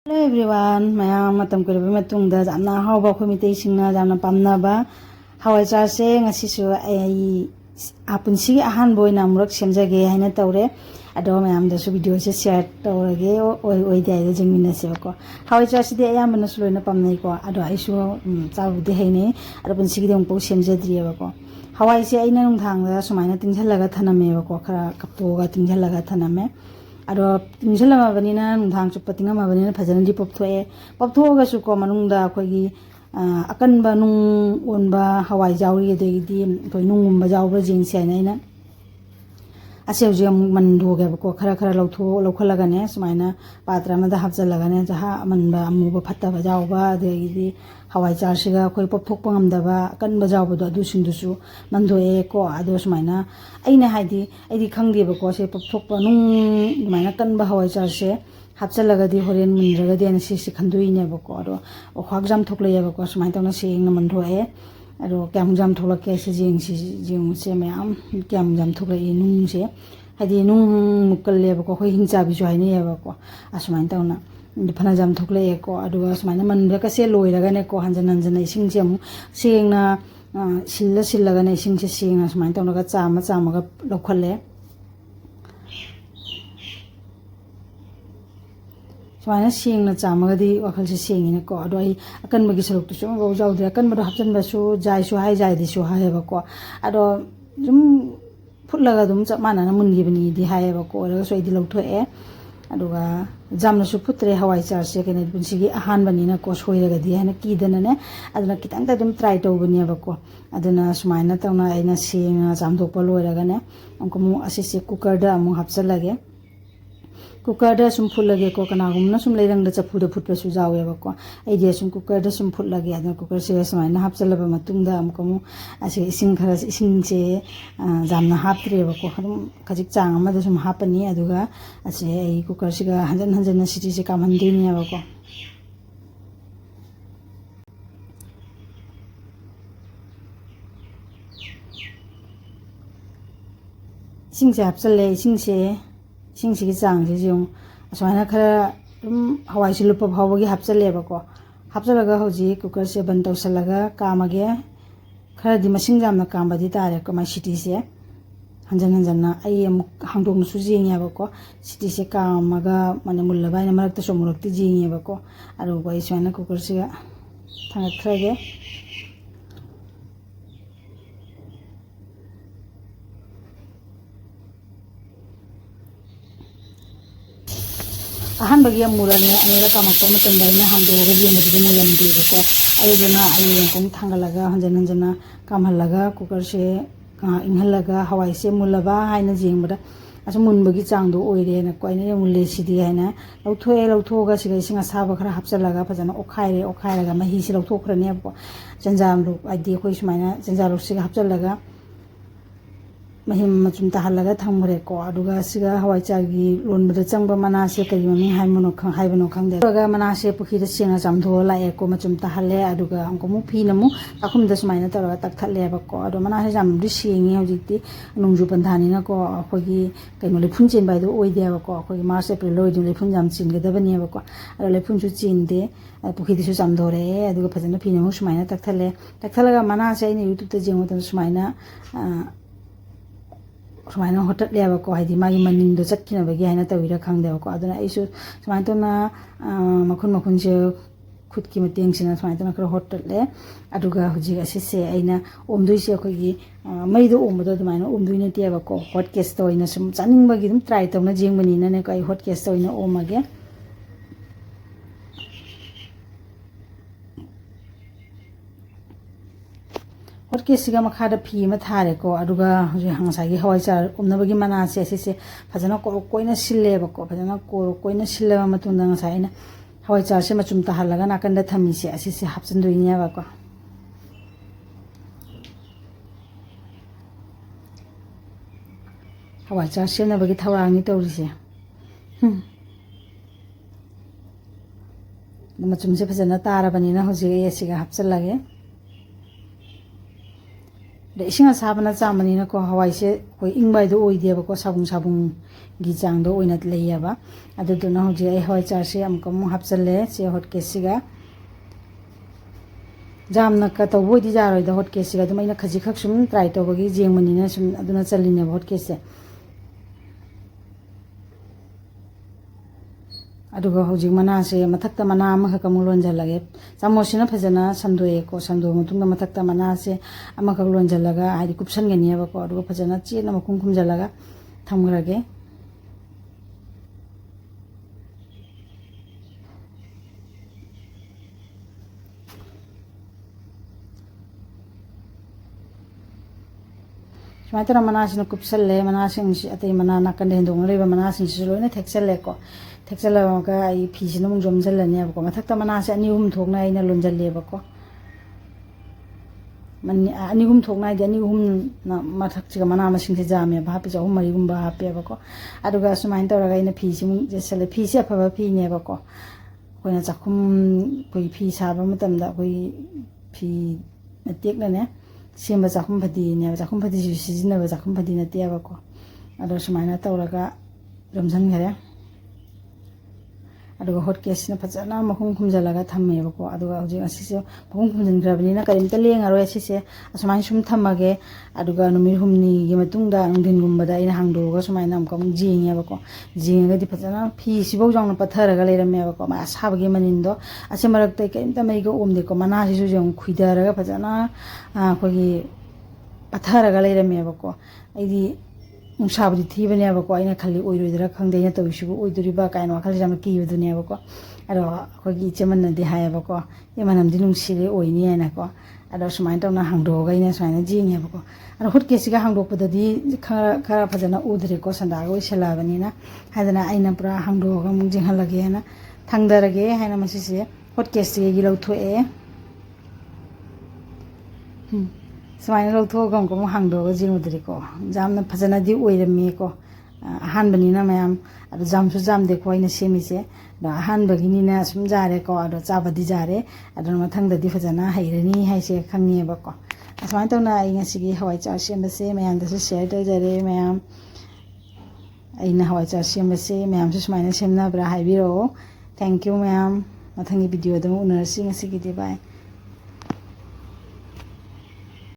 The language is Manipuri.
Hello everyone, mayam matam kurbi matungda jamna hawba khoi mitei singna jamna pamnaba hawai char se ngasi su ai apunsi ahan boina murok semjage haina tawre ado mayam da su video se share tawrage oi dai da jingmina se ko hawai char se de ayam na su loina pamnai ko ado ai su chabu de haine ado punsi gi dong po semjadri ba ko hawai se aina nung thang da sumaina tingjalaga thaname ba ko khara kapto ga tingjalaga thaname ado tingjalama banina nungthang chu patinga ma banina phajana di popthoe ga su ko manungda khogi akanba nung onba hawai jawri de di koi nungumba jawbra jingse naina aseu je mandu ga ko khara khara laukhalaga ne sumaina patra ma da hapjalaga ne jaha manba amuba phatta ba jawba de di hawai char siga khoi popthok pangam da ba kanba jawba do du sindusu mandoe ko ado sumaina aina haidi aidi khangde ba ko se popthok pa nung sumaina kanba hawai char se hapjalaga di horen munraga de na si khandui ne ba ko ado khwak jam thokle ya ba ko sumaina tawna se na mandoe ado kyam jam tholak ke se jing se mayam kyam jam tholak e nung se hadi nung mukal le ba ko khoi hingcha bi jo haine ya ba ko asmain tawna phana jam thokle e ko ado asmain man ba ka se loi raga ne ko hanjan ising je mu sengna silla ga ne ising se sengna asmain tawna ga chama ga lokhalle sumaina sengna chamagadi wakhal se sengine ko ado ai akan magi saruk tu so go jaw de akan mado hapjan ba su jai su hai jai di su hai ba ko ado jum phutlaga dum chamana na mun gi bani di hai ba ko ra so idi lokhtho e aduga jamna su putre hawai char se kene bunsi gi ahan bani na ko soiraga di hana ki dana ne aduna kitang ta dum try to bani ba ko aduna sumaina tawna aina sengna jamdok pa loiraga ne amko mu asise cooker da mu hapchalage cooker da sum phulage ko kana gumna sum leirang da chapu da phutpa su jawe ba ko ai dia sum cooker da sum phulage adna cooker se samai na hapchalaba matungda amkomu ase ising khara ising se jamna haptre ba ko harum khajik chang ama da sum hapani aduga ase ai cooker se ga hanjan na siti se kam handini ba ko ising se hapchale ising sigi chang se jung aswana khara hawai si lupa phawagi hapchale ba ko hapchalaga hoji cooker se ban tawsalaga kamage khara di masing jamna kamba di tare ko mai siti se hanjan na ai am hangdong su jing ya ba ko siti se kamaga mane mulla bai na marak ta somurok ti jing ya ba ko aru ko iswana cooker se thanga thrage ahan bagi murane anira kamak pa matanda ina hangdo ga jing di mulan di ko ayuna ayeng kum thangalaga hanjana kamhalaga cooker se inghalaga hawai se mulaba haina jing bada asu mun bagi chang do oire na ko ina mulle sidi haina lauthoga siga singa saba khara hapchalaga phajana okhaire ga mahi si lauthokhrane ko janjam lu adi khoi sumaina janjam lu siga hapchalaga mahim machum ta halaga thangmure ko aduga siga hawai chargi lonbada changba mana se kari mami haimono khang haibano khangde aduga mana se pukhi da singa jamdho la e ko machum ta hale aduga angko mu phi namu akhum da sumaina taraga tak thale ba ko adu mana se jam ri singi hojikti nungju pandhani na ko khogi kaino le phunchen bai do oi dia ba ko khogi mars april loi dum le phun jam chin ga da bani ba ko adu le phun chu chin de pukhi di su jamdho re aduga phajana phi namu sumaina tak thalaga mana se ine youtube ta jengo ta sumaina sumaina hotat le ba ko haidi magi manin do chakkina bagi haina tawira khangde ba ko aduna isu sumaina to na makhun je khutki mateng sina sumaina to na kra hotat le aduga huji ase se aina omdui se ko gi mai do omdo dumaina omdui na tia ba ko hot case to ina sum chaning bagi dum try to na jeng bani na ne ko ai hot case to ina omage hot case siga makhada phi ma thare ko aduga je hangsagi hawai char umnabagi mana se phajana koina sille ba ko phajana koina sille ma matunda ngasa ina hawai char se machum ta halaga nakanda thami se se hapchan doinya ba ko hawai char se na bagi thawang ni tawri se machum se phajana tara bani na hoji ye siga hapchal lage इसिंग असाबना चामनीना को हवाइसे कोई इंबाइदो ओइदेबको साबुंग गी चांगदो ओइना लेयबा अदुदुना होजे आई हवाइ चारसे अमको मु हापचले से हॉटकेससिगा जामना का तौबोइदि जारोइदा हॉटकेससिगा दुम आइना खजि खक सुम ट्राई तौबगी जेंगमनिना सुम अदुना चलिने हॉटकेससे अदुगा होजिक मनासे मथक्ता मना अमखक अमु लोंजलगे चामोसिना फजना संदोएको संदो मतुंगा मथक्ता मनासे अमखक लोंजलगा हाइदि कुपसनगनियबको अदुगा फजना चेना मखुम खुमजलगा थमग्रगे सुमाइतरा मनासिना कुपसले मनासिंग अतै मना नाकन हेंदोंग लेबा मनासिंग लोइना थेक्सलेको थेक्सलगा आई फीसिना मुंग जोमजलनेबको मथक्ता मनासे अनि हुम थोकना आइना लोंजलेबको अनि हुम थोकना आइदि अनि हुम मथक्सिगा मना मसिंगसे जामे भापि जा हुम मरि गुम्बा हापेबको अदुगा सुमाइन तौरगा आइना फीसि मुंग जेसले फीसि अफबा फीनेबको कोइना चाखुम कोइ फी साबा मतमदा कोइ फी नतेकनाने सेंबा चाखुम फदीने चाखुम फदी सिजिनबा चाखुम फदी नतेबको अदो सुमाइना तौरगा जोमजनगरे अदुगा हॉटकेसना फजना मखुम खुमजलगा थम्मेबको अदुगा होजिक असिसे मखुम खुमजनग्रबनिना करिमता लेंगारो असिसे असुमाइन सुम थम्मगे अदुगा नुमि हुमनी गे मतुंगदा नुंदिनगुम्बदा आइना हांगदोगा सुमाइना अमकम जिंगेबको जिंगगदि फजना फी सिबौ जावना पथरगा लेरमेबको मा साबगे मनिंदो असे मरक्तै करिमता मैगो ओमदेको मनासिसु जंग खुइदरगा फजना खोगी पथरगा लेरमेबको आइदि नुसाबुदी थीबनेबको आइना खाली ओइरोइदरा खंगदैना तौसिबु ओइदुरिबा काइन वाखल जाम कीबदुनेबको अरो खोगी इचेमनदि हायबको एमनमदि नुंसिरे ओइनि आइनाको अरो सुमाइन तौना हांदोगा आइना सुमाइन जिंगेबको अरो हॉटकेससिगा हांदोकपददि खरा फजना उदरेको संदागा ओइसलाबनिना हादना आइना पुरा हांदोगा मुंग जिंगहलगे हाना थांदरगे हाइना मसिसे हॉटकेससिगी लौथोए सुमाइन लौथोगा अमको हांदोगा जिंगुदरेको जामना फजनादि ओइरमेको अहानबनिना मयाम अदो जामसु जामदेको आइना सेमिसे दा अहानबगिनिना सुम जारेको अदो चाबदि जारे अदो मथंगदि फजना हैरनी हाइसे खंगनेबको असुमाइन तौना आई ngasiगी हवाई चार सेमबसे मयामदसु शेयर तौजरे मयाम आइना हवाई चार सेमबसे मयामसु सुमाइना सेमनाब्रा हाइबिरो थैंक यू मयाम मथंगी वीडियो दम उनरसी ngasiगी बाय।